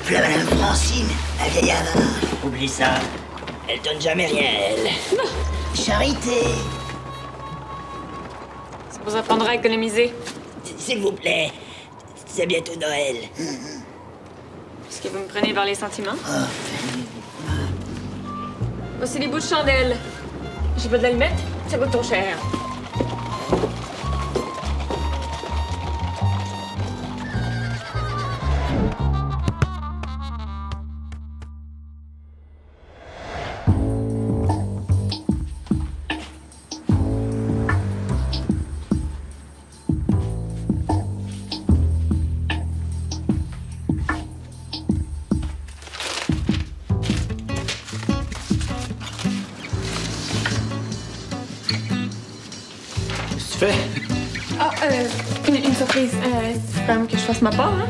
Voilà Madame Francine, la vieille avare. Oublie ça. Elle donne jamais rien, elle. Charité. Ça vous apprendra à économiser. S'il vous plaît, c'est bientôt Noël. Est-ce que vous me prenez vers les sentiments? Voici les bouts de chandelle. J'ai pas de l'allumette, ça coûte trop cher. Qu'est-ce que tu fais? Ah, une surprise. C'est quand même que je fasse ma part, hein?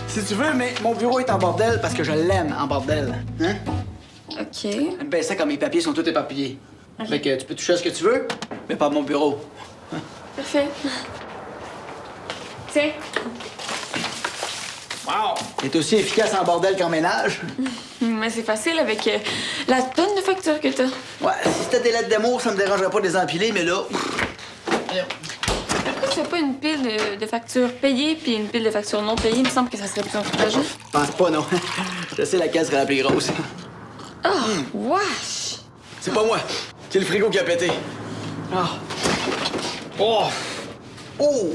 Si tu veux, mais mon bureau est en bordel parce que je l'aime en bordel. Hein? OK. J'aime bien ça quand mes papiers sont tous éparpillés. Fait que tu peux toucher à ce que tu veux, mais pas à mon bureau. Parfait. Tiens. Wow! T'es aussi efficace en bordel qu'en ménage? Mais c'est facile avec la tonne de factures que t'as. Ouais, si c'était des lettres d'amour, ça me dérangerait pas de les empiler, mais là... Voyons. Pourquoi tu fais pas une pile de factures payées puis une pile de factures non payées? Il me semble que ça serait plus avantageux. Je pense pas, non. Je sais laquelle serait la plus grosse. Oh, wesh! C'est pas moi. C'est le frigo qui a pété. Ah. Oh! Oh!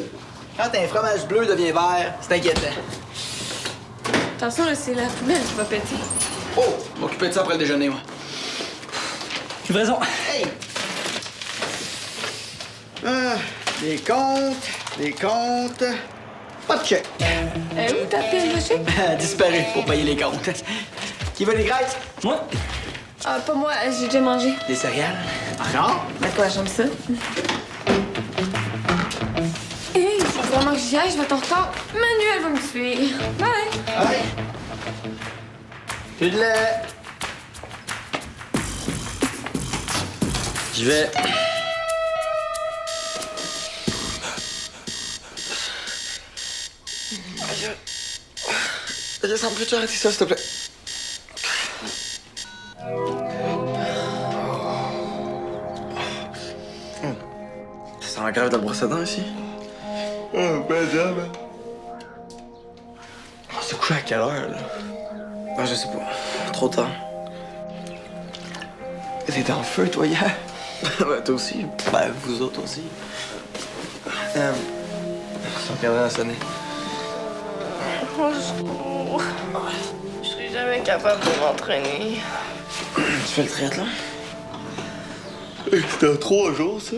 Quand un fromage bleu devient vert, c'est inquiétant. Attention, là, c'est la poubelle qui va péter. Oh! M'occuper de ça après le déjeuner, moi. Livraison. Hey! Ah, les comptes. Pas de chèque. Où ta pile de chèques? Disparu pour payer les comptes. Qui veut les graisses? Moi. Ah, pas moi, j'ai déjà mangé. Des céréales? Encore? Ben quoi, j'aime ça. Hé, faut vraiment que j'y aille, je vais être en retard. Manu, elle va me tuer. Bye! Allez. Plus de lait. Je vais. Descends, peux-tu arrêter ça, s'il te plaît? C'est en grève de brosse à dents ici? Ben, ben. Oh, c'est couché à quelle heure, là? Ben, je sais pas. Trop tard. T'étais en feu, toi, hier? Ben, toi aussi. Ben, vous autres aussi. Son cadran a sonné. Au secours. Je serai jamais capable de m'entraîner. Tu fais le triathlon? C'était en 3 jours, ça?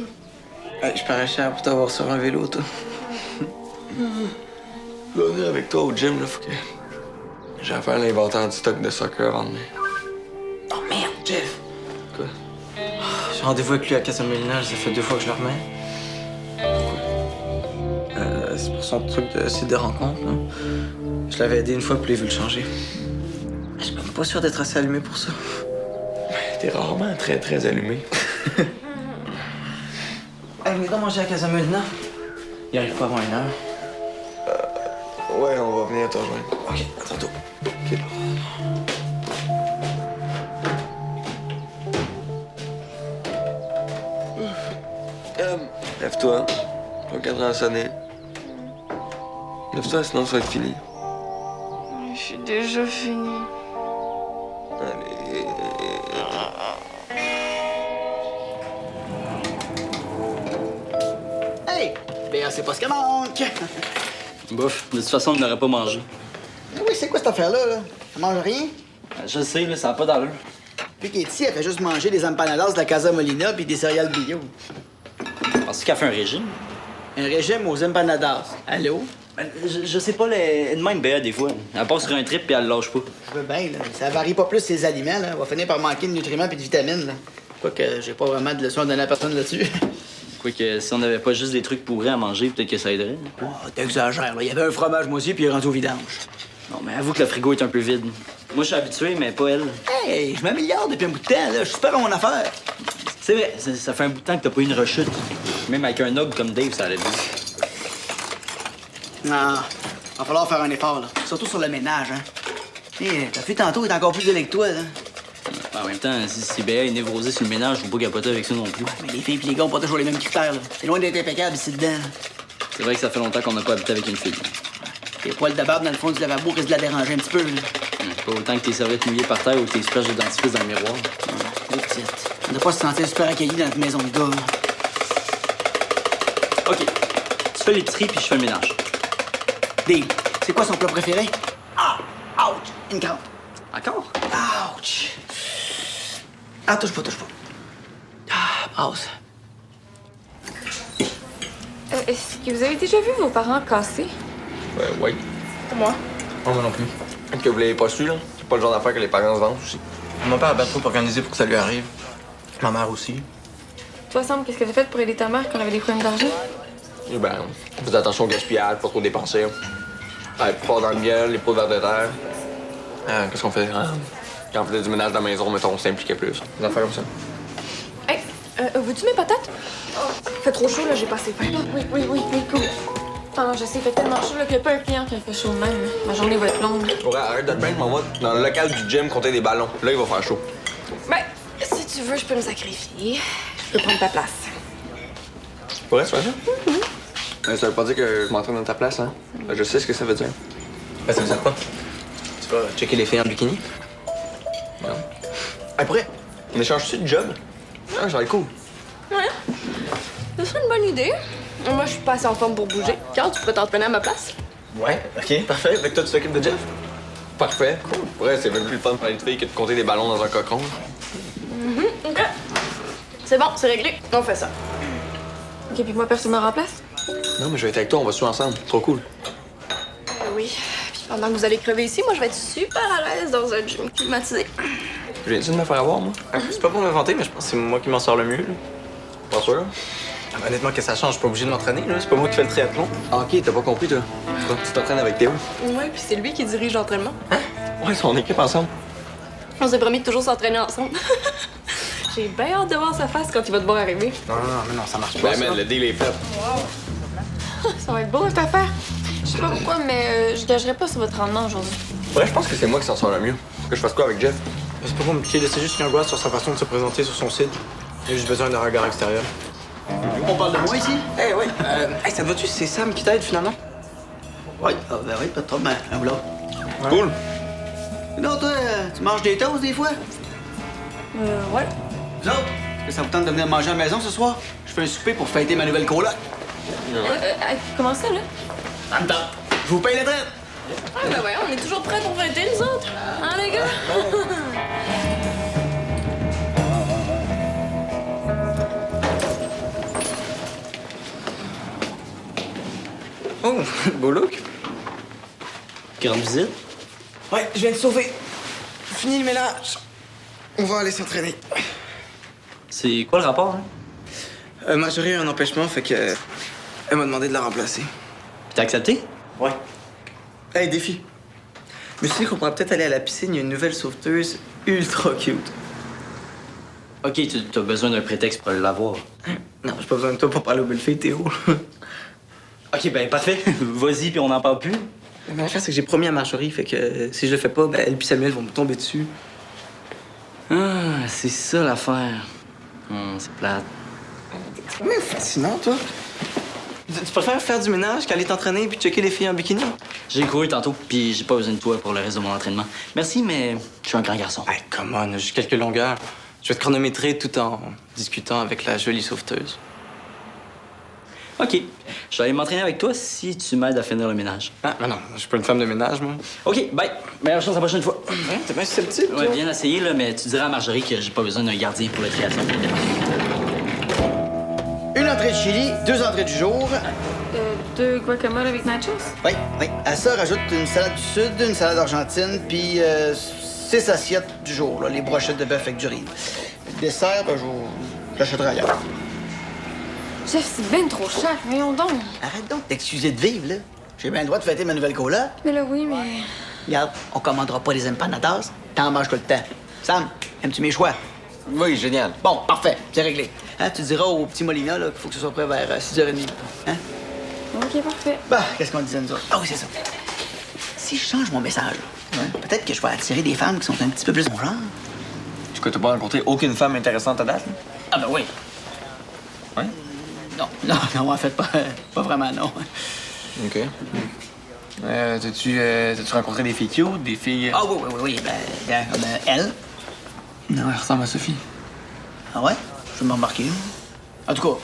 Je parais cher pour t'avoir sur un vélo, toi. Je vais venir avec toi au gym, là, faut que... J'ai à faire l'inventaire du stock de soccer avant demain. Oh merde, Jeff! Quoi? J'ai rendez-vous avec lui à Casamolina, ça fait 2 fois que je le remets. C'est pour son truc de site de rencontre, là. Je l'avais aidé une fois, puis il a vu le changer. Je suis même pas sûr d'être assez allumé pour ça. T'es rarement très, très allumé. Hey, venez donc manger à Casamolina. Il arrive pas avant 1 heure. Ouais, on va venir te rejoindre. OK, à tantôt. OK. Lève-toi. Ton cadran a sonné. Lève-toi, sinon ça va être fini. Je suis déjà fini. Allez. Hey! Ben, c'est pas ce qu'elle manque. Bof, de toute façon, on n'aurait pas mangé. Oui, c'est quoi cette affaire-là, là? Elle mange rien? Je sais, là, ça n'a pas d'allure. Puis qu'elle est ici, elle fait juste manger des empanadas de la Casa Molina puis des céréales bio. Penses-tu qu'elle fait un régime? Un régime aux empanadas. Allô? Je sais pas, elle de même béa des fois. Elle passe sur un trip puis elle le lâche pas. Je veux bien, là. Ça varie pas plus ses aliments, là. On va finir par manquer de nutriments puis de vitamines, là. Quoique j'ai pas vraiment de leçons à donner à personne là-dessus. Quoique, si on n'avait pas juste des trucs pourris à manger, peut-être que ça aiderait. Oh, t'exagères, là. Il y avait un fromage moisi puis il est rendu au vidange. Non, mais avoue que le frigo est un peu vide. Moi, je suis habitué, mais pas elle. Hey, je m'améliore depuis un bout de temps, là. Je suis super à mon affaire. C'est vrai, ça fait un bout de temps que t'as pas eu une rechute. Même avec un ogre comme Dave, ça allait bien. Ah, Va falloir faire un effort, là. Surtout sur le ménage, hein. Hé, t'as vu tantôt, il est encore plus zélé que toi, là. En même temps, si CBA est névrosé sur le ménage, faut pas capoter avec ça non plus. Mais les filles et les gars ont pas toujours les mêmes critères, là. C'est loin d'être impeccable ici dedans. C'est vrai que ça fait longtemps qu'on n'a pas habité avec une fille. Les poils de barbe dans le fond du lavabo risquent de la déranger un petit peu, là. Pas autant que tes serviettes mouillées par terre ou tes splashes de dentifrice dans le miroir. Les petites. On doit pas se sentir super accueillis dans notre maison de gars. OK. Tu fais l'épicerie puis je fais le ménage. Deal. C'est quoi son plat préféré? Ah! Ouch! Une crampe. Encore? Ouch! Ah, touche pas. Ah, pause. Est-ce que vous avez déjà vu vos parents casser? Oui. Moi? Oh, moi non plus. Que vous l'avez pas su, là. C'est pas le genre d'affaire que les parents se vendent aussi. Mon père a bien trop organisé pour que ça lui arrive. Ma mère aussi. Toi, Sam, qu'est-ce que t'as fait pour aider ta mère quand elle avait des problèmes d'argent? Et ben, faites attention au gaspillage, pas trop dépenser. Ouais, pas dans le miel, les pots de verre de terre. Qu'est-ce qu'on fait? Hein? Quand on faisait du ménage dans la maison, mettons, on s'impliquait plus. Des affaires comme ça. Hey, veux-tu mes patates? Oh, fait trop chaud, là, j'ai passé faim. Oui, cool. Ah non, je sais, il fait tellement chaud là, qu'il n'y a pas un client qui a fait chaud de même. Ma journée va être longue. Ouais, arrête de te plaindre, m'en va dans le local du gym compter des ballons. Là, il va faire chaud. Ben, si tu veux, je peux me sacrifier. Je peux prendre ta place. Pour vrai, tu fais ça? Ça veut pas dire que je m'entraîne dans ta place, hein? Je sais ce que ça veut dire. Ben, ça veut dire quoi? Tu vas checker les filles en bikini? Non. Hey, pour vrai, on échange-tu de job? Ah, ça va être cool. Ouais. Ce serait une bonne idée. Moi, je suis pas assez en forme pour bouger. Carl, tu pourrais t'entraîner à ma place? Ouais, OK, parfait. Fait que toi, tu t'occupes de Jeff? Parfait. Cool. Pour vrai, c'est même plus le fun de parler de filles que de compter des ballons dans un cocon. OK. C'est bon, c'est réglé. On fait ça. OK, puis moi, personne me remplace? Non, mais je vais être avec toi, on va suivre ensemble. Trop cool. Oui. Puis pendant que vous allez crever ici, moi, je vais être super à l'aise dans un gym climatisé. Viens-tu de me faire avoir, moi? C'est pas pour me vanter, mais je pense que c'est moi qui m'en sors le mieux. Là. Pas sûr? Honnêtement, que ça change, je suis pas obligé de m'entraîner. Là. C'est pas moi qui fais le triathlon. Ah, OK, t'as pas compris, toi. Tu t'entraînes avec Théo. Ouais, puis c'est lui qui dirige l'entraînement. Ouais, son équipe ensemble. On s'est promis de toujours s'entraîner ensemble. J'ai bien hâte de voir sa face quand il va te voir arriver. Non, ça marche pas. Ben, man, le deal est fait. Ça va être beau, cette affaire. Je sais pas pourquoi, mais je gagerais pas sur votre rendement aujourd'hui. Ouais, je pense que c'est moi qui s'en sors le mieux. Faut que je fasse quoi avec Jeff? C'est pas compliqué, c'est juste qu'un gars sur sa façon de se présenter sur son site. Il a juste besoin d'un regard extérieur. On parle de moi ici? Eh oui, ça te va-tu? C'est Sam qui t'aide finalement? Oui. Ah, ben oui, pas de trouble, un boulot. Cool. Non, toi, tu manges des toasts des fois? Ouais. Vous autres, est-ce que ça vous tente de venir manger à la maison ce soir? Je fais un souper pour fêter ma nouvelle coloc. Comment ça, là? Ça me tente. Je vous paye la traite. Ah, ben ouais, on est toujours prêts pour fêter, nous autres. Hein, les gars? Oh, beau look. Grande visite? Ouais, je viens de sauver. Fini le ménage. On va aller s'entraîner. C'est quoi le rapport, hein? Marjorie a un empêchement, fait que... Elle m'a demandé de la remplacer. Puis t'as accepté? Ouais. Hey, défi. Je me suis dit qu'on pourrait peut-être aller à la piscine. Il y a une nouvelle sauveteuse ultra cute. OK, t'as besoin d'un prétexte pour l'avoir. Non, j'ai pas besoin de toi pour parler aux belles filles, Théo. OK, ben parfait. Vas-y, puis on n'en parle plus. Mais l'affaire, c'est que j'ai promis à Marjorie, fait que si je le fais pas, ben elle puis Samuel vont me tomber dessus. Ah, c'est ça l'affaire. C'est plate. Mais fascinant, toi. Tu préfères faire du ménage qu'aller t'entraîner puis checker les filles en bikini? J'ai couru tantôt, puis j'ai pas besoin de toi pour le reste de mon entraînement. Merci, mais je suis un grand garçon. Hey, come on, juste quelques longueurs. Je vais te chronométrer tout en discutant avec la jolie sauveteuse. OK. Je vais aller m'entraîner avec toi si tu m'aides à finir le ménage. Ah, mais non, je suis pas une femme de ménage, moi. OK, bye. Meilleure chance la prochaine fois. Ouais, t'es bien susceptible, Ouais, bien essayé, là, mais tu diras à Marjorie que j'ai pas besoin d'un gardien pour le triathlon. Une entrée de chili, 2 entrées du jour. 2 guacamole avec nachos? Oui. À ça, rajoute une salade du Sud, une salade argentine, puis 6 assiettes du jour, là, les brochettes de bœuf avec du riz. Le dessert, ben, j'achèterai ailleurs. Chef, c'est bien trop cher. Voyons donc. Arrête donc d'excuser de vivre, là. J'ai bien le droit de fêter ma nouvelle coloc. Mais là, oui, mais... Regarde, on commandera pas des empanadas, t'en manges tout le temps. Sam, aimes-tu mes choix? Oui, génial. Bon, parfait, c'est réglé. Hein, tu diras au petit Molina là, qu'il faut que ce soit prêt vers 6h30. Hein? OK, parfait. Bah, qu'est-ce qu'on disait nous autres? Ah oui, c'est ça. si je change mon message, peut-être que je vais attirer des femmes qui sont un petit peu plus mon genre. Du coup, t'as pas rencontré aucune femme intéressante à date? Là? Ah ben oui. Ouais? Non, en fait, pas vraiment, non. OK. T'as-tu rencontré des filles cute, des filles... Ah oui, ben, comme elle. Non, elle ressemble à Sophie. Ah ouais? Je m'en remarqué. En tout cas,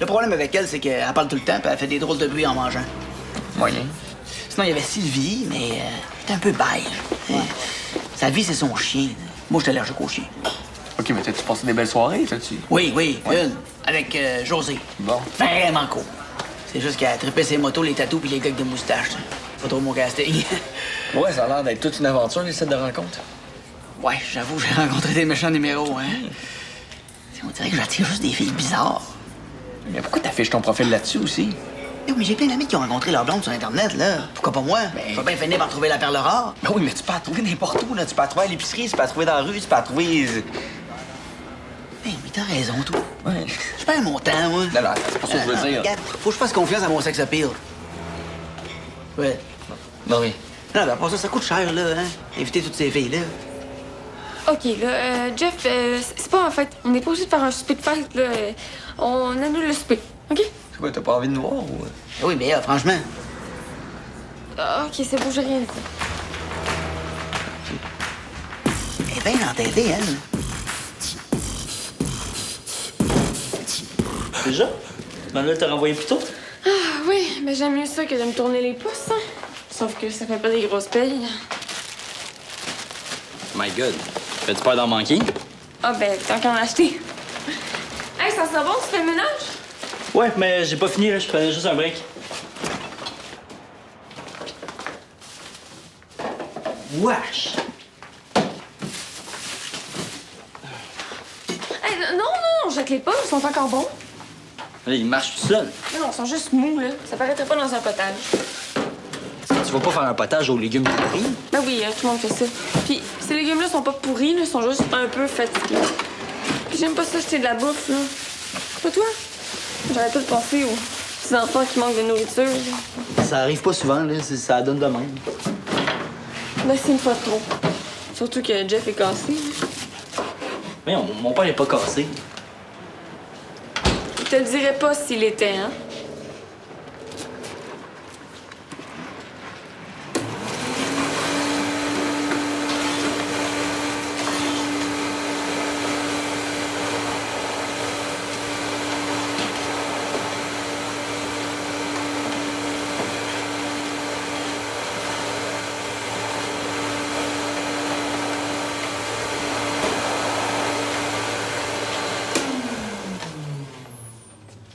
le problème avec elle, c'est qu'elle parle tout le temps, puis elle fait des drôles de bruit en mangeant. Moyen. Sinon, il y avait Sylvie, mais elle était un peu beige. Sa vie, c'est son chien. Moi, j'étais allergique au chien. OK, mais t'as-tu passé des belles soirées, t'as-tu? Oui, une. Avec José. Bon. Vraiment cool. C'est juste qu'elle a trippé ses motos, les tatous puis les gars avec des moustaches. Pas trop mon casting. Ouais, ça a l'air d'être toute une aventure, les sites de rencontres. Ouais, j'avoue, j'ai rencontré des méchants numéros, hein. On dirait que j'attire juste des filles bizarres. Mais pourquoi t'affiches ton profil là-dessus aussi? Mais j'ai plein d'amis qui ont rencontré leur blonde sur Internet, là. Pourquoi pas moi? Je vais bien finir par trouver la perle rare. Ben oui, mais tu peux la trouver n'importe où, là. Tu peux la trouver à l'épicerie, tu peux la trouver dans la rue, tu peux la trouver... Hey, mais t'as raison, toi. Ouais. Je perds mon temps, moi. Non, c'est pas ça que je veux dire. Regarde, faut que je fasse confiance à mon sex appeal. Ouais. Non, oui. Non, ben, pour ça coûte cher, là, hein. Éviter toutes ces filles-là. OK, là, Jeff, c'est pas en fait. On n'est pas obligé de faire un souper de fête, là. On annule le souper, OK? C'est quoi, t'as pas envie de nous voir ou... Oui, mais franchement. Ah, OK, c'est beau, j'ai rien dit. Elle est bien entêtée, elle. Déjà? Manuel t'a renvoyé plus tôt? Ah, oui, mais j'aime mieux ça que de me tourner les pouces, hein. Sauf que ça fait pas des grosses payes. My God. Fais-tu peur d'en manquer? Ah, ben, tant qu'en acheter. Hey, ça sent bon, tu fais le ménage? Ouais, mais j'ai pas fini, là. Je prenais juste un break. Wesh! Hey, non, jette-les pas, ils sont encore bons. Là, il marche tout seul. Mais non, ils sont juste mous, là. Ça paraîtrait pas dans un potage. Tu vas pas faire un potage aux légumes pourris? Ben oui, tout le monde fait ça. Puis ces légumes-là sont pas pourris, là, ils sont juste un peu fatigués. Puis j'aime pas ça jeter de la bouffe, là. Pas toi? J'aurais pas pensé aux petits enfants qui manquent de nourriture. Là. Ça arrive pas souvent, là. Ça donne de même. Ben c'est une fois de trop. Surtout que Jeff est cassé. Mais mon père est pas cassé. Je te le dirais pas s'il était, hein?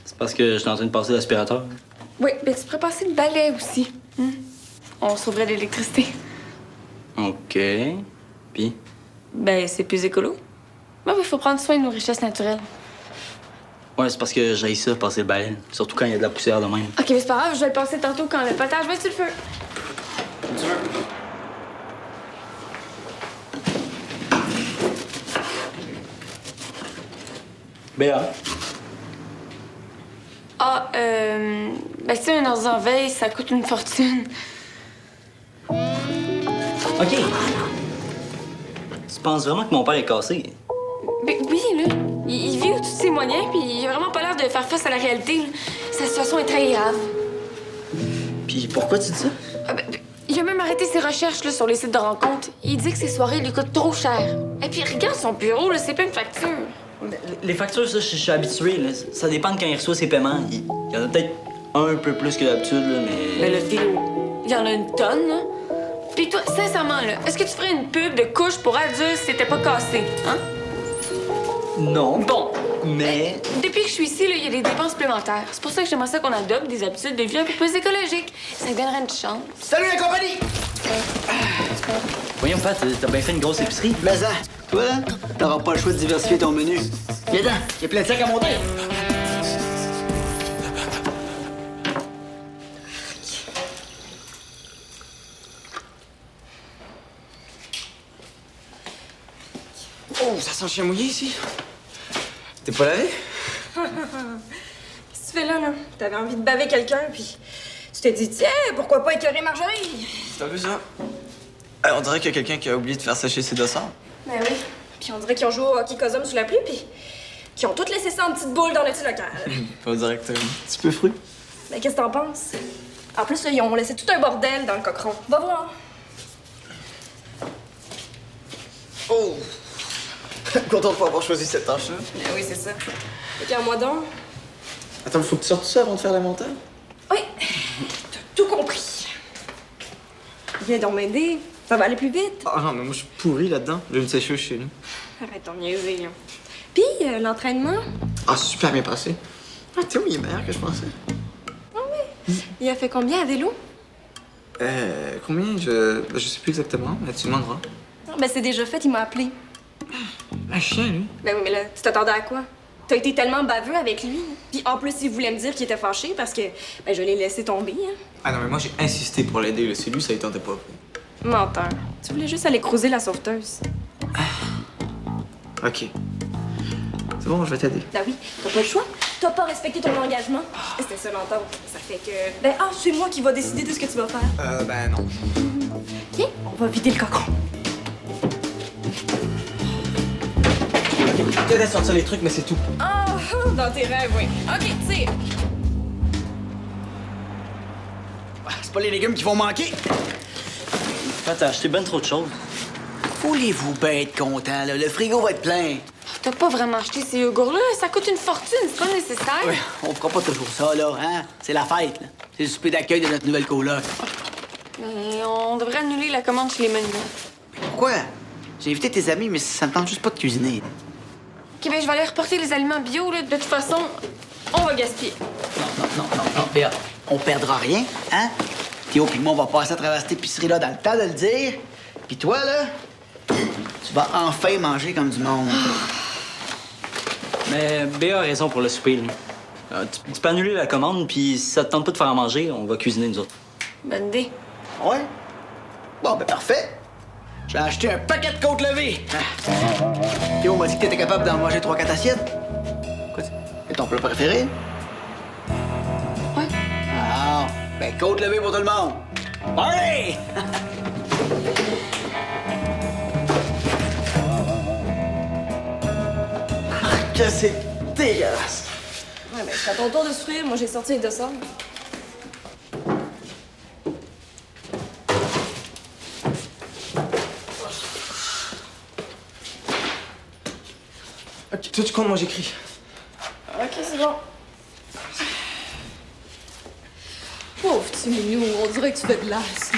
C'est parce que j'étais en train de passer l'aspirateur. Oui, ben tu pourrais passer le balai aussi. On sauverait l'électricité. OK. Puis? Ben, c'est plus écolo. Ben oui, il faut prendre soin de nos richesses naturelles. Ouais, c'est parce que j'haïs ça, passer le balai. Surtout quand il y a de la poussière de même. OK, mais c'est pas grave, je vais le passer tantôt quand le potage va être sur le feu. Tu veux? Béa. Ah, ben si un ordi en veille, ça coûte une fortune. OK. Tu penses vraiment que mon père est cassé? Ben oui, là. Il vit au-dessus de ses moyens, puis il a vraiment pas l'air de faire face à la réalité. Là. Sa situation est très grave. Puis pourquoi tu dis ça? Ah, ben, il a même arrêté ses recherches là, sur les sites de rencontres. Il dit que ses soirées lui coûtent trop cher. Et puis regarde son bureau, là, c'est plein de factures. Les factures, ça, je suis habitué. Là. Ça dépend de quand il reçoit ses paiements. Il y en a peut-être un peu plus que d'habitude, là, mais... Ben le Philo, il y en a une tonne, là. Puis toi, sincèrement, là, est-ce que tu ferais une pub de couches pour adultes si t'étais pas cassé, hein? Non. Bon. Mais... Depuis que je suis ici, là, il y a des dépenses supplémentaires. C'est pour ça que j'aimerais ça qu'on adopte des habitudes de vie un peu plus écologiques. Ça donnerait une chance. Salut la compagnie! Voyons, Pat, t'as bien fait une grosse épicerie. Mais ça, toi, là, t'auras pas le choix de diversifier ton menu. Viens donc, il y a plein de sacs à monter. Oh, ça sent chien mouillé ici. T'es pas lavé? Qu'est-ce que tu fais là? T'avais envie de baver quelqu'un, puis tu t'es dit, tiens, pourquoi pas écœurer Marjorie? T'as vu ça? On dirait qu'il y a quelqu'un qui a oublié de faire sécher ses dossards. Ben oui. Puis on dirait qu'ils ont joué au hockey cosum sous la pluie, puis qu'ils ont toutes laissé ça en petites boules dans le petit local. On dirait que t'es un petit peu fru. Ben qu'est-ce que t'en penses? En plus, là, ils ont laissé tout un bordel dans le cochon. Va voir. Oh! Content de pas avoir choisi cette tâche-là. Ben oui, c'est ça. Fait qu'un mois donc. Attends, il faut que tu sortes ça avant de faire l'inventaire? Oui, t'as tout compris. Viens donc m'aider. Ça va aller plus vite. Ah non, mais moi je suis pourri là-dedans. J'ai une sécheuse chez nous. Arrête ton niaiser, là. Puis, l'entraînement, Ah, super bien passé. Ah, Théo, il est meilleur que je pensais. il a fait combien à vélo? Combien? Je sais plus exactement, mais tu demanderas. Ah, ben c'est déjà fait, il m'a appelé. Un chien, lui? Ben oui, mais là, tu t'attendais à quoi? T'as été tellement baveux avec lui. Puis en plus, il voulait me dire qu'il était fâché parce que ben, je l'ai laissé tomber. Hein. Ah non, mais moi j'ai insisté pour l'aider, là. C'est lui, ça il tentait pas. Menteur. Tu voulais juste aller creuser la sauveteuse. Ok. C'est bon, je vais t'aider. Ben oui, t'as pas le choix. T'as pas respecté ton engagement. C'était ça l'entente. Ça fait que... Ben c'est moi qui va décider de ce que tu vas faire. Ben non. Viens, on va vider le cocon. Peut-être à sortir les trucs, mais c'est tout. Ah, dans tes rêves, oui. OK, tire. C'est pas les légumes qui vont manquer. T'as acheté ben trop de choses. Voulez-vous bien être content, là? Le frigo va être plein. T'as pas vraiment acheté ces yogourts-là? Ça coûte une fortune, c'est pas nécessaire. Ouais, on fera pas toujours ça, là, hein? C'est la fête, là. C'est le souper d'accueil de notre nouvelle coloc. Mais on devrait annuler la commande chez les menus. Pourquoi? J'ai invité tes amis, mais ça me tente juste pas de cuisiner. OK, ben je vais aller reporter les aliments bio, là. De toute façon, on va gaspiller. Non, Béa, on perdra rien, hein? Théo pis moi, on va passer à travers cette épicerie-là dans le temps de le dire. Pis toi, là, tu vas enfin manger comme du monde. Mais Béa a raison pour le souper, là. Tu peux annuler la commande, puis si ça te tente pas de faire à manger, on va cuisiner nous autres. Bonne idée. Ouais? Bon, ben parfait. J'ai acheté un paquet de côtes levées. Théo m'a dit que t'étais capable d'en manger 3-4 assiettes. Quoi, c'est ton plat préféré? Ouais. Ah, ben côtes levées pour tout le monde. Allez! Que c'est dégueulasse. Ouais, ben c'est à ton tour de souffrir. Moi, j'ai sorti les dossards. Ok, toi tu comptes, moi j'écris. OK, c'est bon. Pauvre petit minou, on dirait que tu fais de l'as.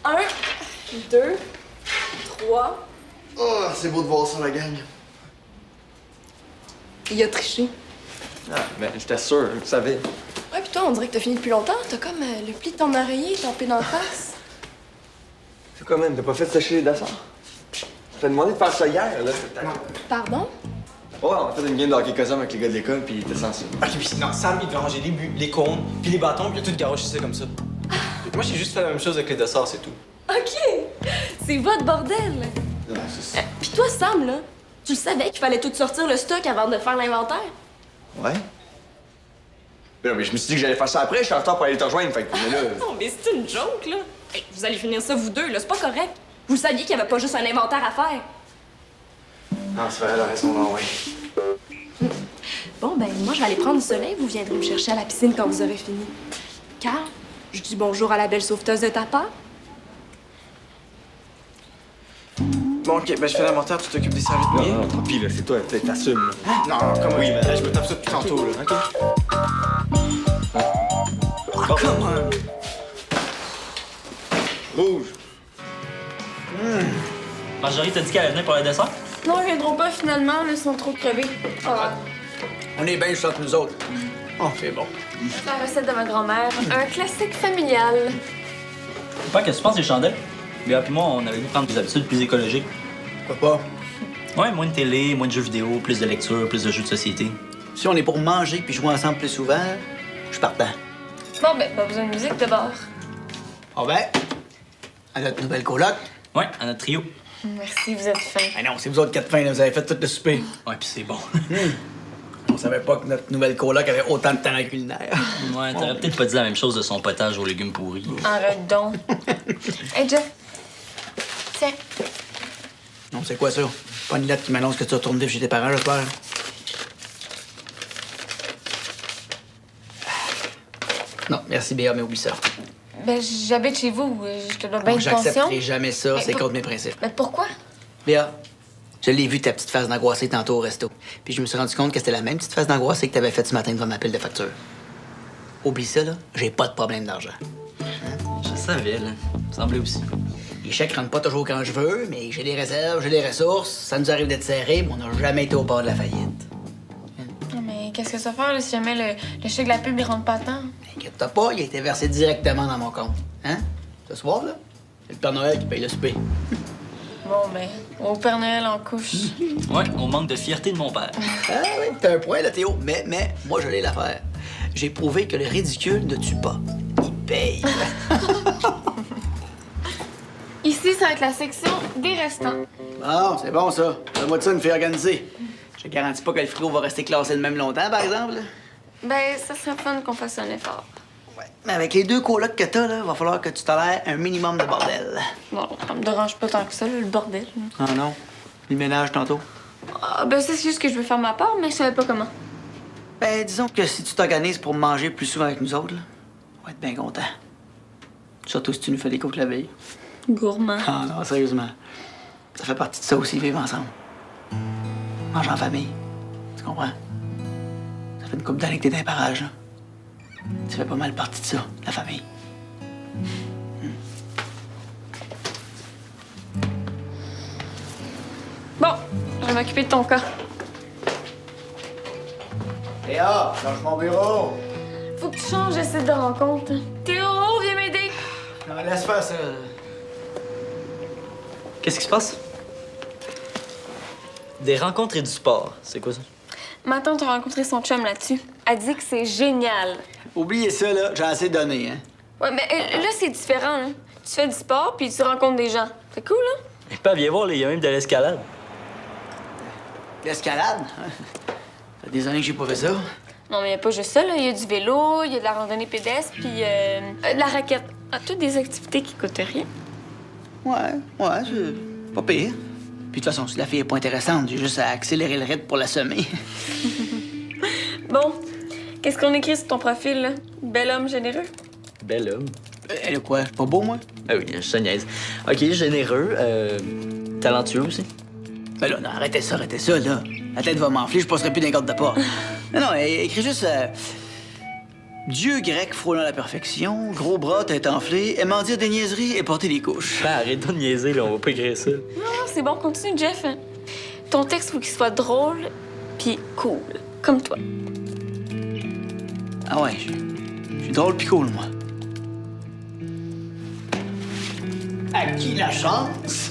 1, 2, 3. Oh, c'est beau de voir ça, la gang. Il a triché. Ah, ben, j'étais sûr, je savais. Ouais, pis toi, on dirait que t'as fini depuis longtemps. T'as comme le pli de ton oreiller tampé dans la face. C'est quoi, même? T'as pas fait sécher les dossards? T'as demandé de faire ça hier, là. Pardon? Ouais, on a fait une game de hockey cosum avec les gars de l'école, puis t'es censé. Ok, puis non, Sam, il devait ranger les cônes, puis les bâtons, puis il a tout garoché ça comme ça. Moi, j'ai juste fait la même chose avec les dossards, c'est tout. OK! C'est votre bordel! Non, c'est ça. Pis toi, Sam, là, tu le savais qu'il fallait tout sortir le stock avant de faire l'inventaire? Ouais? Ben non, mais je me suis dit que j'allais faire ça après, je suis en retard pour aller te rejoindre, fait que mais là. Non, mais c'est une joke, là. Hey, vous allez finir ça, vous deux, là, c'est pas correct. Vous saviez qu'il y avait pas juste un inventaire à faire. Non, c'est vrai, elle a raison, non, ouais. Bon, ben, moi, je vais aller prendre du soleil. Vous viendrez me chercher à la piscine quand vous aurez fini. Carl, je dis bonjour à la belle sauveteuse de ta part. Bon, ok, ben je fais l'inventaire, tu t'occupes des serviettes mouillées. Non, tant pis, là, c'est toi, peut-être t'assumes. Non, comment oui, mais je me tape ça depuis tantôt, là, ok? Oh, comment? Rouge. Marjorie t'a dit qu'elle venait pour le dessert? Non, ils viendront pas finalement, là, ils sont trop crevés. Ah, On est bien juste entre nous autres. Oh, c'est bon. la recette de ma grand-mère. Un classique familial. Pas que tu penses des chandelles? Béa puis moi, on avait dû prendre des habitudes plus écologiques. Pourquoi pas? Ouais, moins de télé, moins de jeux vidéo, plus de lecture, plus de jeux de société. Si on est pour manger puis jouer ensemble plus souvent, je suis partant. Bon, ben, pas besoin de musique d'abord. Ah ben, à notre nouvelle coloc. Ouais, à notre trio. Merci, vous êtes fin. Ah non, c'est vous autres 4 fins, là, vous avez fait tout le souper. Ouais, puis c'est bon. On savait pas que notre nouvelle coloc avait autant de talent culinaire. Ouais, t'aurais peut-être pas dit la même chose de son potage aux légumes pourris. Arrête donc. Hey, Jeff. Tiens. Non, c'est quoi ça? Pas une lettre qui m'annonce que tu retournes vivre chez tes parents, j'espère. Non, merci Béa, mais oublie ça. Ben, j'habite chez vous. Je te donne bien Non, une pension. j'accepterai jamais ça, Mais c'est pour- contre mes principes. Mais pourquoi? Béa, je l'ai vu ta petite face d'angoissée tantôt au resto. Puis je me suis rendu compte que c'était la même petite face d'angoissée que t'avais faite ce matin devant ma pile de factures. Oublie ça, là, j'ai pas de problème d'argent. Je savais, là. Il me semblait aussi. Les chèques rentrent pas toujours quand je veux, mais j'ai les réserves, j'ai les ressources. Ça nous arrive d'être serré, mais on n'a jamais été au bord de la faillite. Non, mais qu'est-ce que ça fait là, si jamais le chèque de la pub, il rentre pas tant? Inquiète-toi pas, il a été versé directement dans mon compte. Hein? Ce soir, là, c'est le Père Noël qui paye le souper. Bon, ben, au Père Noël en couche. Ouais, on manque de fierté de mon père. Ah oui, t'as un point, là, Théo. Mais, moi, je l'ai l'affaire. J'ai prouvé que le ridicule ne tue pas. Il paye. Ici, ça va être la section des restants. Bon, c'est bon, ça. Donne-moi de ça, une fille organisée. Je te garantis pas que le frigo va rester classé de même longtemps, par exemple. Là. Ben, ça serait fun qu'on fasse un effort. Ouais. Mais avec les 2 colocs que t'as, là, va falloir que tu tolères un minimum de bordel. Bon, ça me dérange pas tant que ça, là, le bordel. Ah non? Le ménage tantôt? Ah, ben, ça, c'est juste que je veux faire ma part, mais je savais pas comment. Ben, disons que si tu t'organises pour manger plus souvent avec nous autres, là, on va être bien content. Surtout si tu nous fais des côtes la veille. Gourmand. Ah non, sérieusement. Ça fait partie de ça aussi, vivre ensemble. Manger en famille. Tu comprends? Ça fait une couple d'années que t'es dans les parages, là. Ça fait pas mal partie de ça, la famille. Bon, je vais m'occuper de ton cas. Théa, change mon bureau. Faut que tu changes de site de rencontre. Théo, viens m'aider. Non, laisse faire ça. Qu'est-ce qui se passe? Des rencontres et du sport. C'est quoi ça? Ma tante a rencontré son chum là-dessus. Elle dit que c'est génial. Oubliez ça, là. J'ai assez donné, hein. Ouais, mais là, c'est différent, hein. Tu fais du sport, puis tu rencontres des gens. C'est cool, hein? Et pas viens voir, il y a même de l'escalade. L'escalade? Ça fait des années que j'ai pas fait ça. Non, mais il a pas juste ça, là. Il y a du vélo, il y a de la randonnée pédestre, puis de la raquette. Ah, toutes des activités qui coûtent rien. Ouais, c'est pas pire. Puis de toute façon, si la fille est pas intéressante, j'ai juste à accélérer le rythme pour la semer. Bon, qu'est-ce qu'on écrit sur ton profil, là? Bel homme généreux? Bel homme. Elle est quoi? Pas beau, moi? Ah oui, je te niaise. OK, généreux, talentueux aussi. Ben là, non, arrêtez ça, là. La tête va m'enfler, je passerai plus d'un garde de pas. Non, écris juste... Dieu grec frôlant la perfection, gros bras, tête enflée, aimant dire des niaiseries et porter des couches. Ben, arrête de niaiser, là, on va pas écrire ça. Non, c'est bon, continue, Jeff. Ton texte, faut qu'il soit drôle, puis cool. Comme toi. Ah ouais, je suis drôle pis cool, moi. À qui la chance